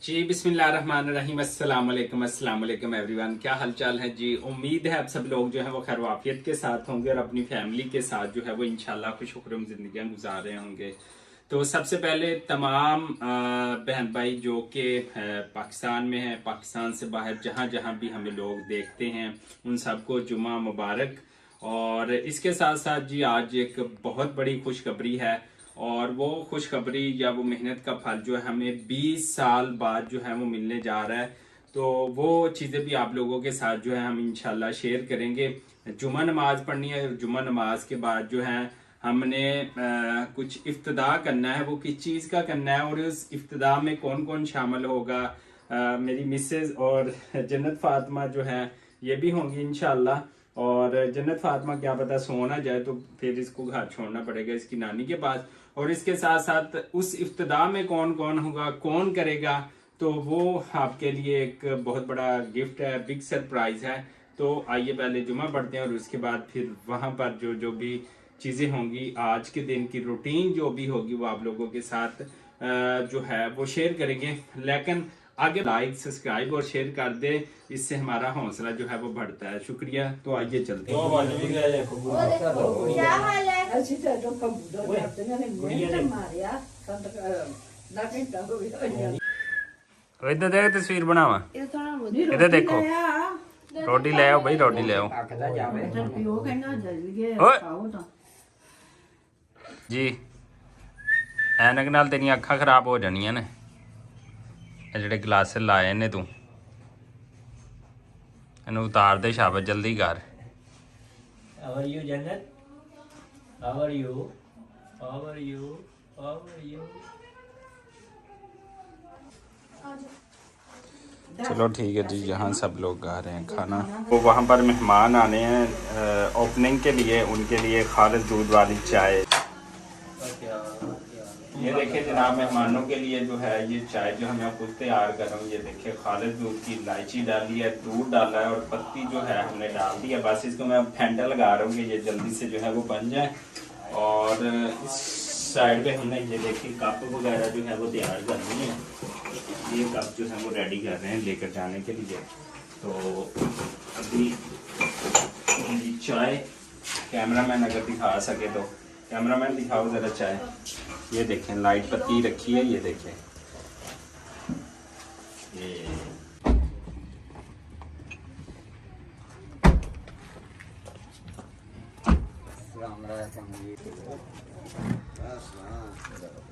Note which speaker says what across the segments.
Speaker 1: जी बिस्मिल्लाहिर्रहमानिर्रहीम अस्सलाम वालेकुम एवरीवन। क्या हालचाल है जी। उम्मीद है आप सब लोग जो है वो खैर वाफियत के साथ होंगे और अपनी फैमिली के साथ जो है वो इंशाल्लाह खुशखुरम जिंदगियां गुजार रहे होंगे। तो सबसे पहले तमाम बहन भाई जो कि पाकिस्तान में हैं, पाकिस्तान से बाहर जहां जहां भी हमें लोग देखते हैं, उन सबको जुमा मुबारक। और इसके साथ साथ जी आज एक बहुत बड़ी खुशखबरी है और वो खुशखबरी या वो मेहनत का फल जो है हमें 20 साल बाद जो है वो मिलने जा रहा है। तो वो चीज़ें भी आप लोगों के साथ जो है हम इंशाल्लाह शेयर करेंगे। जुमा नमाज पढ़नी है और जुमा नमाज के बाद जो है हमने कुछ इफ्तिदा करना है। वो किस चीज़ का करना है और उस इफ्तिदा में कौन कौन शामिल होगा। मेरी मिसेज और जन्नत फातिमा जो है ये भी होंगी इंशाल्लाह। और जन्नत फातिमा क्या पता सो ना जाए तो फिर इसको घर छोड़ना पड़ेगा इसकी नानी के पास। और इसके साथ साथ उस इफ्तिदा में कौन कौन होगा, कौन करेगा, तो वो आपके लिए एक बहुत बड़ा गिफ्ट है, बिग सरप्राइज है। तो आइए पहले जुमा पढ़ते हैं और उसके बाद फिर वहां पर जो जो भी चीजें होंगी, आज के दिन की रूटीन जो भी होगी वो आप लोगों के साथ जो है वो शेयर करेंगे। लेकिन आगे लाइक सब्सक्राइब और शेयर कर दे, इससे हमारा हौसला जो है वो बढ़ता है। शुक्रिया। तो आइए चलते हैं।
Speaker 2: क्या हाल है?
Speaker 1: इधर देख तस्वीर बनावा, इधर देखो। रोटी ले आओ भाई, रोटी ले आओ जी। ਐਨਕ ਨਾਲ तेरिया अखा खराब हो जानिया ने। ਜਿਹੜੇ ਗਲਾਸ ਲਾਏ ਨੇ ਤੂੰ ਇਹਨੂੰ ਉਤਾਰ ਦੇ। ਸ਼ਾਬਾਸ਼, ਜਲਦੀ ਕਰ।
Speaker 3: How are you, Jannat? How are you? How are you? How are you?
Speaker 1: चलो ठीक है जी। यहाँ सब लोग आ रहे हैं खाना। तो वहाँ पर मेहमान आने हैं ओपनिंग के लिए, उनके लिए खालिद दूध वाली चाय। ये देखिए जनाब, मेहमानों के लिए जो है ये चाय जो है मैं खुद तैयार कर रहा हूँ। ये देखिए खालिद दूध की इलायची डाली है, दूध डाला है और पत्ती जो है हमने डाल दी है। बस इसको मैं फेंटा लगा रहा हूँ कि ये जल्दी से जो है वो बन जाए। और इस साइड पे हमने ये देखिए कप वगैरह जो है वो तैयार करनी है। ये कप जो है वो रेडी कर रहे हैं लेकर जाने के लिए। तो अभी चाय कैमरामैन अगर दिखा सके तो कैमरामैन दिखाओ ज़रा चाय। ये देखें लाइट पत्ती रखी है, ये देखें।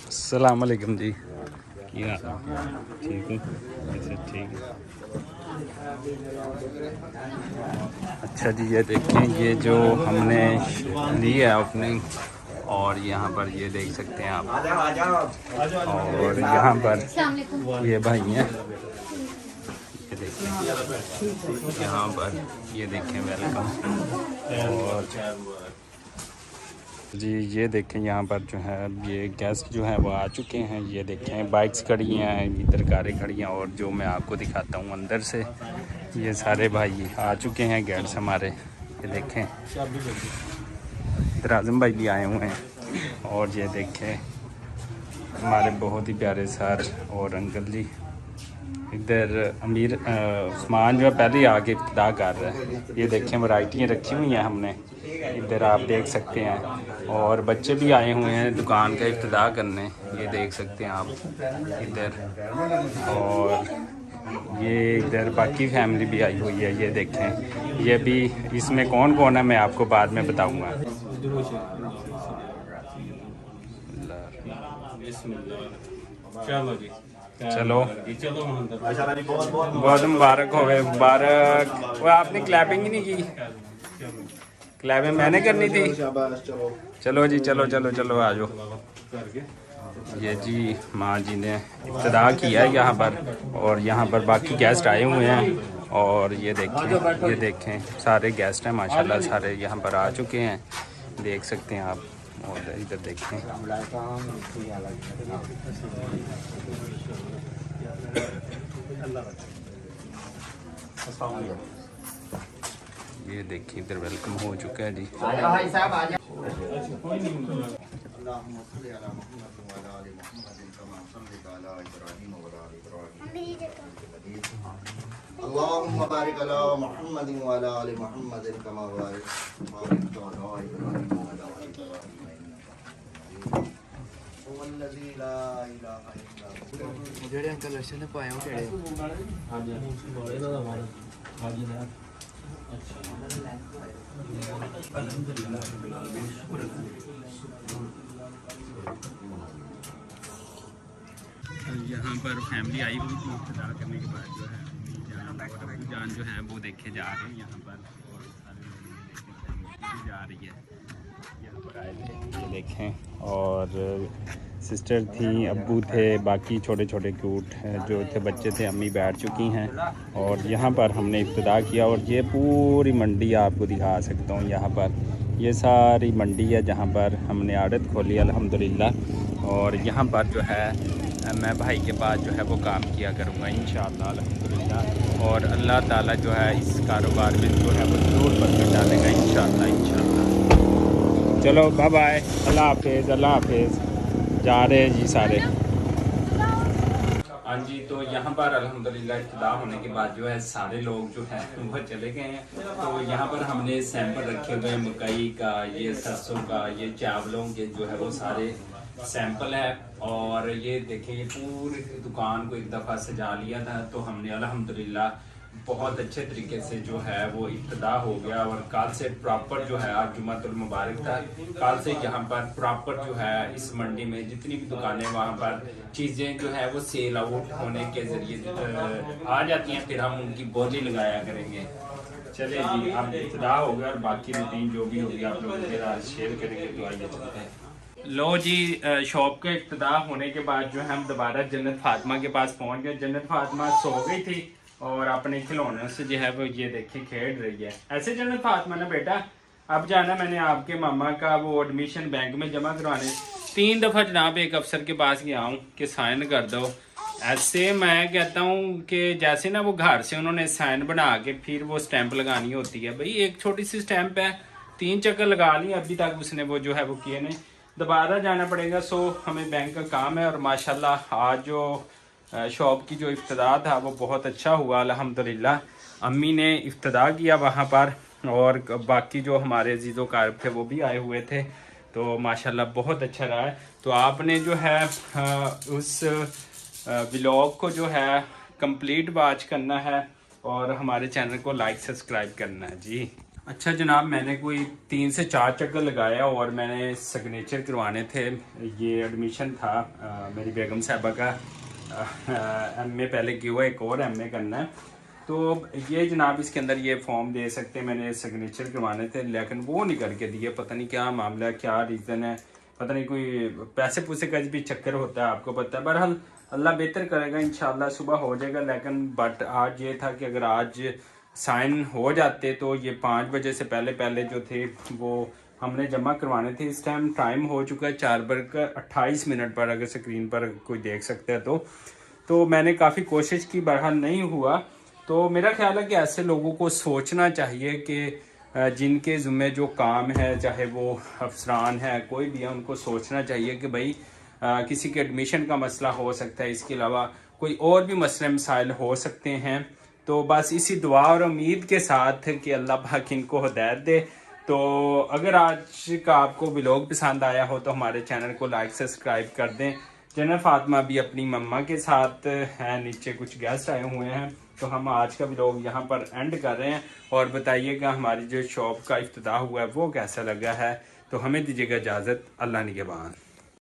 Speaker 1: अस्सलाम वालेकुम जी। क्या ठीक हूँ? ठीक है। अच्छा जी, ये देखें ये जो हमने ली है ओपनिंग, और यहाँ पर ये देख सकते हैं आप। और यहाँ पर ये भाई हैं, ये देखें यहाँ पर, ये देखें वेलकम। और जी ये देखें यहाँ पर जो है ये गेस्ट जो है वो आ चुके हैं। ये देखें बाइक्स खड़ी हैं, इधर कारें खड़ी हैं। और जो मैं आपको दिखाता हूँ अंदर से, ये सारे भाई आ चुके हैं गेस्ट हमारे। ये देखें इधर आजम भाई भी आए हुए हैं। और ये देखें हमारे बहुत ही प्यारे सर और अंकल जी। इधर अमीर उस्मान जो है पहले ही आके इब्तिदा कर रहा है। ये देखें वैरायटियाँ रखी हुई हैं हमने, इधर आप देख सकते हैं। और बच्चे भी आए हुए हैं दुकान का इब्तिदा करने, ये देख सकते हैं आप इधर। और ये इधर बाकी फैमिली भी आई हुई है। ये देखें ये भी, इसमें कौन कौन है मैं आपको बाद में बताऊंगा। चलो बहुत मुबारक हो गए, मुबारक। वो आपने क्लैपिंग ही नहीं की, क्लैपिंग मैंने करनी थी। चलो जी, चलो चलो चलो आ जाओ। ये जी माँ जी ने इब्तिदा किया है यहाँ पर, और यहाँ पर बाकी गेस्ट आए हुए हैं। और ये देखें सारे गेस्ट हैं माशाल्लाह, सारे यहाँ पर आ चुके हैं, देख सकते हैं आप। और इधर देखें ये देखिए इधर वेलकम हो चुका है जी।
Speaker 2: इब्राहीम व अला इब्राहीम अल्लाहुम्मा बारिक अला मुहम्मदिन व अला आलि मुहम्मदिन कमा बारकता अला इब्राहीम व अला आलि इब्राहीम इन्नका हुवल्लज़ी ला इलाहा इल्ला हु।
Speaker 4: ਜਿਹੜੇ ਅੰਕਲ ਅਰਸ਼ਨ ਨੇ ਪਾਏ ਉਹ ਕਿਹੜੇ
Speaker 3: ਹਾਂਜੀ ਇਹਨਾਂ ਦਾ ਮਾਲ ਹਾਂਜੀ ਨਾ
Speaker 1: यहाँ पर फैमिली आई हुई थी इब्तिदा करने के बाद जो है अम्मी जान जो है वो देखे जा रहे हैं यहाँ पर और सारे लोग जा रही है यहाँ पर आए थे ये देखें और सिस्टर थी अब्बू थे बाकी छोटे छोटे क्यूट जो थे बच्चे थे अम्मी बैठ चुकी हैं और यहाँ पर हमने इब्तिदा किया और ये पूरी मंडी आपको दिखा सकता हूँ। यहाँ पर ये सारी मंडी है जहाँ पर हमने आड़त खोली अल्हम्दुलिल्लाह और यहाँ पर जो है मैं भाई के पास जो है वो काम किया करूँगा इंशाअल्लाह अल्हम्दुलिल्लाह और अल्लाह ताला जो है इस कारोबार में जो है वो ज़रूर बरकत डालेगा इंशाअल्लाह। चलो बाय बाय, अल्लाह हाफिज़, अल्लाह हाफिज़। जा रहे हैं जी सारे। हाँ जी, तो यहाँ पर अल्हम्दुलिल्लाह इब्तिदा होने के बाद जो है सारे लोग जो है वो चले गए हैं। तो यहाँ पर हमने सैंपल रखे हुए हैं मकई का, ये सरसों का, ये चावलों के जो है वो सारे सैंपल है और ये देखिए ये पूरी दुकान को एक दफ़ा सजा लिया था। तो हमने अल्हम्दुलिल्लाह बहुत अच्छे तरीके से जो है वो इब्तिदा हो गया और कल से प्रॉपर जो है आज जुम्मतुल मुबारक था, कल से यहाँ पर प्रॉपर जो है इस मंडी में जितनी भी दुकानें वहाँ पर चीज़ें जो है वो सेल आउट होने के जरिए आ जाती हैं, फिर हम उनकी बोली लगाया करेंगे। चले जी, अब इब्तिदा हो गया और बाकी रूटीन जो भी होगी आप लोगों के साथ शेयर करेंगे। तो आइए चलते हैं। लो जी, शॉप के इब्तिदा होने के बाद जो है हम दोबारा जन्नत फातिमा के पास पहुँच गए। जन्नत फातिमा सो गई थी और अपने खिलौनों से जो है वो ये देखिए खेल रही है। ऐसे जन्नत फातिमा ना बेटा, अब जाना मैंने आपके मामा का वो एडमिशन बैंक में जमा करवाने। 3 दफ़ा जनाब एक अफसर के पास गया हूँ कि साइन कर दो। ऐसे मैं कहता हूँ कि जैसे ना वो घर से उन्होंने साइन बना के फिर वो स्टैंप लगानी होती है। भाई एक छोटी सी स्टैंप है, 3 चक्कर लगा ली, अभी तक उसने वो जो है वो किए नहीं। दोबारा जाना पड़ेगा। सो हमें बैंक का काम है और माशाल्लाह आज जो शॉप की जो इब्तिदा था वो बहुत अच्छा हुआ अल्हम्दुलिल्लाह। अम्मी ने इब्तिदा किया वहाँ पर और बाकी जो हमारे अजीज़ो कारब थे वो भी आए हुए थे। तो माशाल्लाह बहुत अच्छा रहा है। तो आपने जो है उस व्लॉग को जो है कंप्लीट वॉच करना है और हमारे चैनल को लाइक सब्सक्राइब करना है जी। अच्छा जनाब, मैंने कोई 3 से 4 चक्कर लगाया और मैंने सिग्नेचर करवाने थे। ये एडमिशन था मेरी बेगम साहबा का, एमए पहले किया हुआ, एक और एमए करना है। तो ये जनाब इसके अंदर ये फॉर्म दे सकते हैं, मैंने सिग्नेचर करवाने थे लेकिन वो नहीं करके दिए। पता नहीं क्या मामला है, क्या रीज़न है, पता नहीं, कोई पैसे पूसे का भी चक्कर होता है, आपको पता है। बहरहाल अल्लाह बेहतर करेगा, इंशाल्लाह सुबह हो जाएगा। लेकिन बट आज ये था कि अगर आज साइन हो जाते तो ये 5 बजे से पहले जो थे वो हमने जमा करवाने थे। इस टाइम हो चुका है 4:28 पर, अगर स्क्रीन पर कोई देख सकता है तो मैंने काफ़ी कोशिश की, बहरहाल नहीं हुआ। तो मेरा ख्याल है कि ऐसे लोगों को सोचना चाहिए कि जिनके ज़िम्मे जो काम है, चाहे वो अफसरान है कोई भी है, उनको सोचना चाहिए कि भाई किसी के एडमिशन का मसला हो सकता है, इसके अलावा कोई और भी मसले मसाइल हो सकते हैं। तो बस इसी दुआ और उम्मीद के साथ कि अल्लाह पाक इनको हिदायत दे। तो अगर आज का आपको व्लॉग पसंद आया हो तो हमारे चैनल को लाइक सब्सक्राइब कर दें। जन्नत फातिमा भी अपनी मम्मा के साथ हैं, नीचे कुछ गेस्ट आए हुए हैं। तो हम आज का व्लॉग यहाँ पर एंड कर रहे हैं और बताइएगा हमारी जो शॉप का इफ्तिताह हुआ है वो कैसा लगा है। तो हमें दीजिएगा इजाज़त, अल्लाह निगहबान।